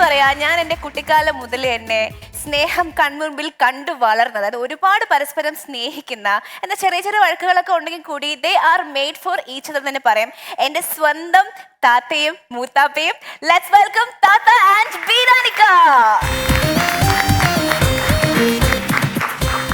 പറയാ, ഞാൻ എന്റെ കുട്ടിക്കാലം മുതൽ തന്നെ സ്നേഹം കൺമുൻപിൽ കണ്ടു വളർന്നത്. അത് ഒരുപാട് പരസ്പരം സ്നേഹിക്കുന്ന, എന്നാൽ ചെറിയ ചെറിയ വഴക്കുകളൊക്കെ ഉണ്ടെങ്കിൽ കൂടി they are made for each other തന്നെ പറയാം. എന്റെ സ്വന്തം താത്തയും മൂത്താപ്പയും. ലെറ്റ്സ് വെൽക്കം താത്ത ആൻഡ് വീരാനിക്ക.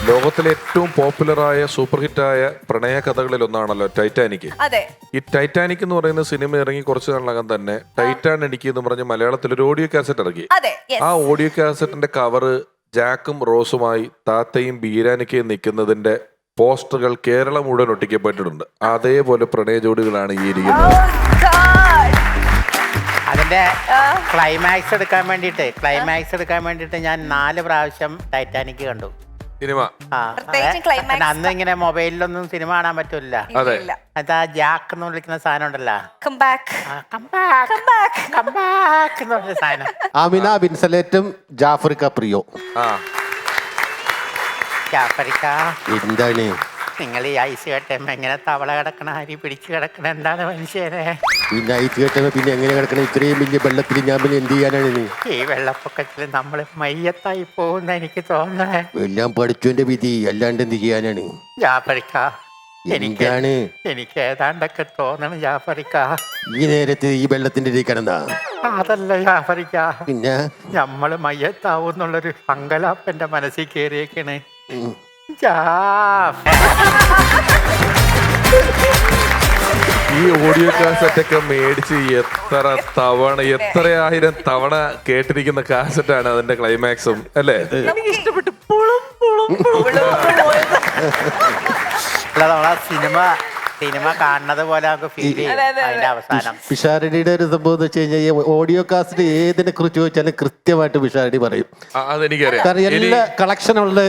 ലോകത്തിലെ ഏറ്റവും പോപ്പുലറായ സൂപ്പർ ഹിറ്റായ പ്രണയ കഥകളിൽ ഒന്നാണല്ലോ ടൈറ്റാനിക്. അതെ, ഈ ടൈറ്റാനിക് എന്ന് പറയുന്ന സിനിമ ഇറങ്ങി കുറച്ചു നാളിനകം തന്നെ ടൈറ്റാനിക് എന്ന് പറഞ്ഞ് മലയാളത്തിൽ ഒരു ഓഡിയോ കാസറ്റ് ഇറങ്ങി. അതെ, ആ ഓഡിയോ കാസറ്റിന്റെ കവറ് ജാക്കും റോസുമായി താത്തയും ബീരാനിക്കയും നിൽക്കുന്നതിന്റെ പോസ്റ്ററുകൾ കേരളം മുഴുവൻ ഒട്ടിക്കപ്പെട്ടിട്ടുണ്ട്. അതേപോലെ പ്രണയ ജോഡികളാണ് ഈ ഇരിക്കുന്നത്. അതിന്റെ ക്ലൈമാക്സ് എടുക്കാൻ വേണ്ടിയിട്ട് ഞാൻ 4 പ്രാവശ്യം ടൈറ്റാനിക് കണ്ടു സിനിമ. അന്ന് ഇങ്ങനെ മൊബൈലിലൊന്നും സിനിമ കാണാൻ പറ്റൂല. അതെ, അതാ ജാക്ക് എന്ന് വിളിക്കുന്ന സാധനം ഉണ്ടല്ലോ, സാധനം. ആമിന ബിൻസലേറ്റും ജാഫറിക്ക പ്രിയോ. ജാഫറിക്ക, എന്താണ് നിങ്ങൾ ഈ ഐസ് കെട്ടുമ്പോ എങ്ങനെ തവള കിടക്കണ, അരി പിടിച്ച് കിടക്കണ, എന്താണ് മനുഷ്യരെ? പിന്നെ ഐസ് കെട്ടുമ്പോ പിന്നെ എങ്ങനെ കിടക്കണം? ഇത്രയും വലിയ വെള്ളത്തിൽ ഞാൻ പിന്നെ എന്ത് ചെയ്യാനാണ് നീ? ഈ വെള്ളപ്പൊക്കത്തിൽ നമ്മൾ മയ്യത്തായി പോകുന്ന എനിക്ക് തോന്നണേ. എല്ലാം പഠിച്ചോന്റെ വിധി, അല്ലാണ്ട് എന്ത് ചെയ്യാനാണ്? ജാഫറിക്ക, എന്താണ് എനിക്ക് ഏതാണ്ടൊക്കെ തോന്നണം ജാഫറിക്ക. ഈ നേരത്ത് ഈ വെള്ളത്തിന്റെ ഇടയിൽ കിടന്നാ? അതല്ല ജാഫറിക്ക, പിന്നെ നമ്മള് മയ്യത്താവും എന്നുള്ളൊരു സങ്കലാപ്പ് എന്റെ മനസ്സിൽ കയറിയേക്കണ്. ഈ ഓഡിയോ കാസറ്റ് ഒക്കെ മേടിച്ച് എത്രയായിരം തവണ കേട്ടിരിക്കുന്ന കാസറ്റാണ് അതിന്റെ ക്ലൈമാക്സും, അല്ലേ? ഇഷ്ടപ്പെട്ടു. സിനിമ കാണുന്നത് പോലെ നമുക്ക് ഫീൽ ചെയ്യും അതിന്റെ അവസാനം. പിഷാരടിയുടെ ഒരു സംഭവം എന്ന് വെച്ച് കഴിഞ്ഞാൽ ഈ ഓഡിയോ കാസറ്റ് ഏതിനെ കുറിച്ച് ചോദിച്ചാലും കൃത്യമായിട്ട് പിഷാരടി പറയും. അതെനിക്കറിയാം. കാരണം എല്ലാ കളക്ഷനുള്ള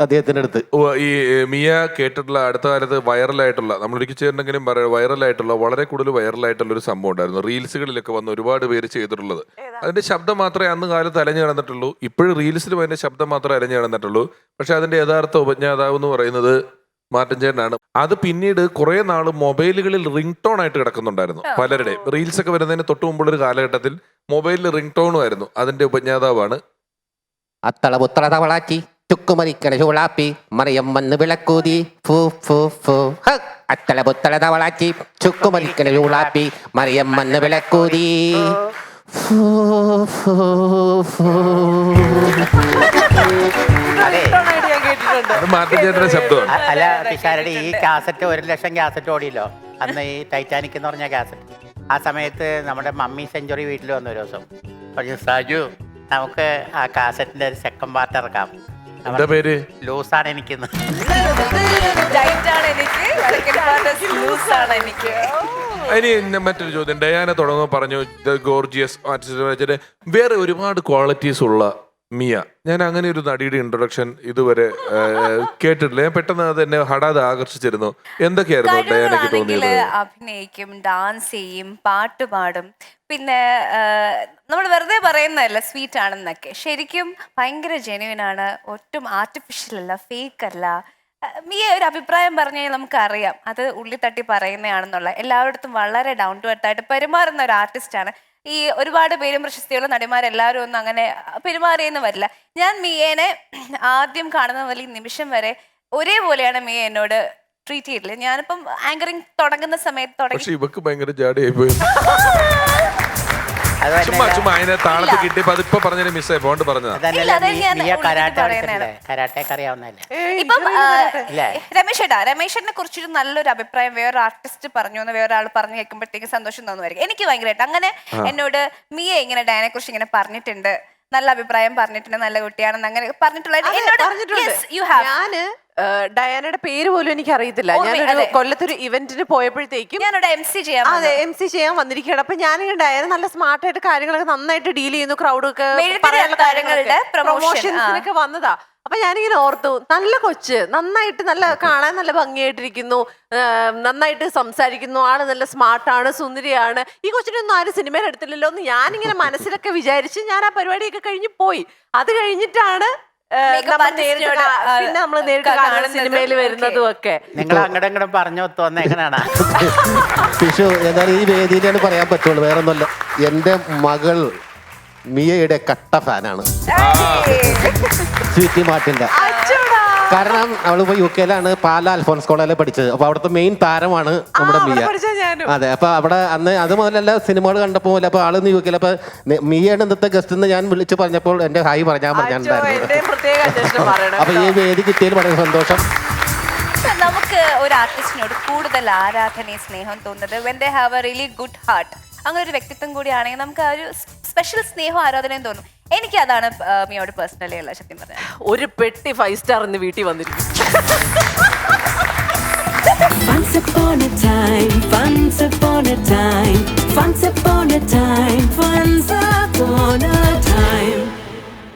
അദ്ദേഹത്തിന്റെ അടുത്ത്. ഈ മിയ കേട്ടിട്ടുള്ള അടുത്ത കാലത്ത് വൈറലായിട്ടുള്ള, നമ്മളൊരിക്കൽ ചെയ്തിട്ടുണ്ടെങ്കിലും വൈറലായിട്ടുള്ള, വളരെ കൂടുതൽ വൈറലായിട്ടുള്ള ഒരു സംഭവം ഉണ്ടായിരുന്നു. റീൽസുകളിലൊക്കെ വന്ന് ഒരുപാട് പേര് ചെയ്തിട്ടുള്ളത്. അതിന്റെ ശബ്ദം മാത്രമേ അന്ന് കാലത്ത് അലഞ്ഞു കിടന്നിട്ടുള്ളൂ. ഇപ്പോഴും റീൽസിലും അതിന്റെ ശബ്ദം മാത്രമേ അലഞ്ഞു കിടന്നിട്ടുള്ളൂ. പക്ഷെ അതിന്റെ യഥാർത്ഥ ഉപജ്ഞാതാവ് എന്ന് പറയുന്നത് മാർട്ടിൻ ചേട്ടനാണ്. അത് പിന്നീട് കുറെ നാള് മൊബൈലുകളിൽ റിംഗ് ടോൺ ആയിട്ട് കിടക്കുന്നുണ്ടായിരുന്നു പലരുടെയും. റീൽസ് ഒക്കെ വരുന്നതിന് തൊട്ട് മുമ്പുള്ളൊരു കാലഘട്ടത്തിൽ മൊബൈലിൽ റിംഗ് ടോണും ആയിരുന്നു. അതിന്റെ ഉപജ്ഞാതാവാണ് അത്തള പുത്തള തവളാച്ചി ചുക്കുമരിക്കണ ചൂളാപ്പി മറിയം വന്ന് വിളക്കൂതി ഫൂ ഫൂ ഫൂ. അത്തള പുത്തള തവളാച്ചി ചുക്കുമരിക്കണ ചൂളാപ്പി മറിയം വന്ന് വിളക്കൂതി ഫൂ ഫൂ ഫൂ. അത് മാർട്ടിൻ ചേട്ടന്റെ ശബ്ദമാണ്. അല്ല പിഷാരടി, ഈ കാസറ്റ് 1 ലക്ഷം കാസറ്റ് ഓടിയല്ലോ അന്ന്, ഈ ടൈറ്റാനിക് എന്ന് പറഞ്ഞ കാസറ്റ്. ആ സമയത്ത് നമ്മുടെ മമ്മി സെഞ്ചുറി വീട്ടിൽ വന്ന ഒരു ദിവസം പറഞ്ഞു, സാജു നമുക്ക് ആ കാസറ്റിന്റെ ഒരു സെക്കൻഡ് പാർട്ട് ഇറക്കാം. എന്താ പേര്? ലൂസാണ് എനിക്കിന്ന്. ഇനി മറ്റൊരു ചോദ്യം. ഡയാന തുടങ്ങുമ്പോൾ പറഞ്ഞു ഗോർജിയസ് ആർട്ടിസ്റ്റ്, വേറെ ഒരുപാട് ക്വാളിറ്റീസ് ഉള്ള മിയ. ഞാൻ അങ്ങനെ ഒരു നടിയുടെ ഇൻട്രൊഡക്ഷൻ ഇതുവരെ കേട്ടിട്ടില്ല. ഞാൻ പെട്ടെന്ന് അത് എന്നെ ഹഠാത് ആകർഷിച്ചിരുന്നു. എന്തൊക്കെയായിരുന്നു ഡയാനയ്ക്ക് തോന്നിയത്? അഭിനയിക്കും, ഡാൻസ് ചെയ്യും, പാട്ട് പാടും. പിന്നെ നമ്മൾ വെറുതെ പറയുന്നതല്ല സ്വീറ്റ് ആണെന്നൊക്കെ. ശരിക്കും ഭയങ്കര ജെന്യുവൻ ആണ്. ഒട്ടും ആർട്ടിഫിഷ്യൽ അല്ല, ഫേക്ക് അല്ല. മിയ ഒരു അഭിപ്രായം പറഞ്ഞാൽ നമുക്കറിയാം അത് ഉള്ളി തട്ടി പറയുന്നതാണെന്നുള്ള. എല്ലാവരുടെ വളരെ ഡൗൺ ടു എർത്ത് ആയിട്ട് പെരുമാറുന്ന ഒരു ആർട്ടിസ്റ്റാണ്. ഈ ഒരുപാട് പേരും പ്രശസ്തിയുള്ള നടിമാരെല്ലാവരും ഒന്നും അങ്ങനെ പെരുമാറിയെന്ന് വരില്ല. ഞാൻ മിയേനെ ആദ്യം കാണുന്ന മുതൽ ഈ നിമിഷം വരെ ഒരേപോലെയാണ് മിയ എന്നോട് ട്രീറ്റ് ചെയ്തിട്ടില്ല. ഞാനിപ്പം ആങ്കറിങ് തുടങ്ങുന്ന സമയത്ത് തുടങ്ങി. ഇവക്ക് ഭയങ്കര ജാടയായി പോയി. ചുമ്മാ അതിനെ താളത്ത് കിട്ടിയപ്പോ അതിപ്പോ പറഞ്ഞതിന് മിസ്സായി പോണ്ട് പറഞ്ഞതാ. ഇപ്പം രമേശേട്ടനെ കുറിച്ചൊരു നല്ലൊരു അഭിപ്രായം വേറൊരു ആർട്ടിസ്റ്റ് പറഞ്ഞു എന്ന് വേറൊരാൾ പറഞ്ഞു കേൾക്കുമ്പോഴത്തേക്ക് സന്തോഷം തോന്നുമായിരിക്കും. എനിക്ക് ഭയങ്കരമായിട്ട് അങ്ങനെ എന്നോട് മിയ ഇങ്ങനെ ഡയനെ കുറിച്ച് ഇങ്ങനെ പറഞ്ഞിട്ടുണ്ട്, നല്ല അഭിപ്രായം പറഞ്ഞിട്ടുണ്ട്, നല്ല കുട്ടിയാണെന്ന് അങ്ങനെ പറഞ്ഞിട്ടുള്ള. ഞാന് ഡയാനയുടെ പേര് പോലും എനിക്ക് അറിയത്തില്ല. ഞാനൊരു കൊല്ലത്തൊരു ഇവന്റിന് പോയപ്പോഴത്തേക്കും ഞാനോട് MC ചെയ്യാൻ വന്നിരിക്കുകയാണ്. അപ്പൊ ഞാനിങ്ങനെ ഡയാന നല്ല സ്മാർട്ടായിട്ട് കാര്യങ്ങളൊക്കെ നന്നായിട്ട് ഡീൽ ചെയ്യുന്നു, ക്രൗഡ് ഒക്കെ പ്രൊമോഷൻസിനൊക്കെ വന്നതാ. അപ്പൊ ഞാനിങ്ങനെ ഓർത്തു, നല്ല കൊച്ച്, നന്നായിട്ട് നല്ല കാണാൻ നല്ല ഭംഗിയായിട്ടിരിക്കുന്നു, നന്നായിട്ട് സംസാരിക്കുന്നു, ആള് നല്ല സ്മാർട്ടാണ്, സുന്ദരിയാണ്. ഈ കൊച്ചിനൊന്നും ആരും സിനിമയിൽ എടുത്തില്ലല്ലോ എന്ന് ഞാനിങ്ങനെ മനസ്സിലൊക്കെ വിചാരിച്ച് ഞാൻ ആ പരിപാടിയൊക്കെ കഴിഞ്ഞ് പോയി. അത് കഴിഞ്ഞിട്ടാണ് പിന്നെ നമ്മള് നേരിട്ട് കാണുന്ന സിനിമയിൽ വരുന്നതും ഒക്കെ. നിങ്ങൾ അങ്ങോട്ടും ഇങ്ങോട്ടും പറഞ്ഞു തോന്നുന്ന എങ്ങനെയാണ് പിഷു? എന്നാൽ ഈ വേദിയിലാണ് പറയാൻ പറ്റുള്ളൂ, വേറെ ഒന്നുമല്ല. എൻ്റെ മകൾ മിയയുടെ കട്ട ഫാനാണ് സ്വീറ്റി മാർട്ടിന്റെ. കാരണം അവളിപ്പോ UK പാല അൽഫോൺസ് കോളേജിൽ പഠിച്ചത്. അപ്പൊ അവിടുത്തെ മെയിൻ താരമാണ് നമ്മുടെ മിയ. അതെ, അപ്പൊ അവിടെ അന്ന് അത് മുതലല്ല സിനിമകൾ കണ്ടപ്പോ പോലെ അപ്പൊ ആള് UK അപ്പൊ മിയയുടെ ഇന്നത്തെ ഗസ്റ്റ് എന്ന് ഞാൻ വിളിച്ചു പറഞ്ഞപ്പോൾ എന്റെ ഹായ് പറഞ്ഞാൽ പറഞ്ഞിട്ടുണ്ടായിരുന്നു. അപ്പൊ ഈ വേദി കിട്ടിയതിൽ വളരെ സന്തോഷം. നമുക്ക് ഒരു ആർട്ടിസ്റ്റിനോട് കൂടുതൽ ആരാധനയും സ്നേഹം തോന്നുന്നത് when they have a really good heart. അങ്ങനെ ഒരു വ്യക്തിത്വം കൂടിയാണെങ്കിൽ നമുക്ക് ആ ഒരു സ്പെഷ്യൽ സ്നേഹവും ആരാധനയും തോന്നും. എനിക്ക് അതാണ് മിയോട് പേഴ്സണലി ഉള്ള സത്യം പറഞ്ഞത്. ഒരു പെട്ടി 5 സ്റ്റാർ ഇന്ന് വീട്ടിൽ വന്നിരിക്കും. Once upon a time, once upon a time, once upon a time, once upon a time.